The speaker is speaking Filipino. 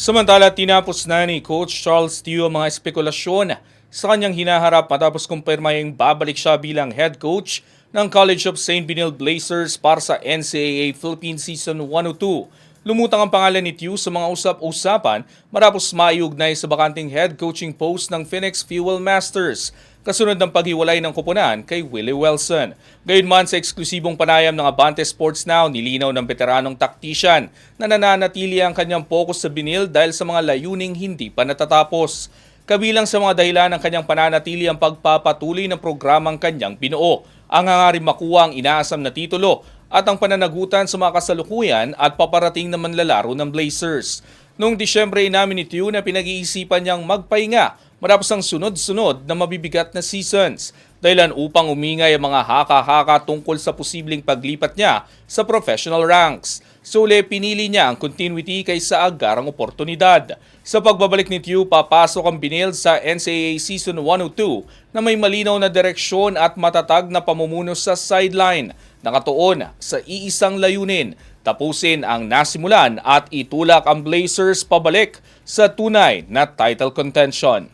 Samantala, tinapos na ni Coach Charles Teo ang mga espekulasyon sa kanyang hinaharap matapos kumpirma yung babalik siya bilang head coach ng College of St. Benil Blazers para sa NCAA Philippines Season 102. Lumutang ang pangalan ni Teo sa mga usap-usapan matapos maiugnay sa bakanting head coaching post ng Phoenix Fuel Masters, kasunod ng paghiwalay ng koponan kay Willie Wilson. Gayunman sa eksklusibong panayam ng Abante Sports Now, nilinaw ng veteranong taktisyan na nananatili ang kanyang focus sa Benil dahil sa mga layuning hindi pa natatapos. Kabilang sa mga dahilan ng kanyang pananatili ang pagpapatuloy ng programang kanyang binuo, ang hangaring makuha ang inaasam na titulo at ang pananagutan sa mga kasalukuyan at paparating na manlalaro ng Blazers. Noong Disyembre, inamin ni Teo na pinag-iisipan niyang magpahinga matapos ang sunod-sunod na mabibigat na seasons, dahilan upang umingay ang mga haka-haka tungkol sa posibleng paglipat niya sa professional ranks. Sule, pinili niya ang continuity kaysa agarang oportunidad. Sa pagbabalik ni Teo, papasok ang Benil sa NCAA Season 102 na may malinaw na direksyon at matatag na pamumuno sa sideline, nakatuon sa iisang layunin: tapusin ang nasimulan at itulak ang Blazers pabalik sa tunay na title contention.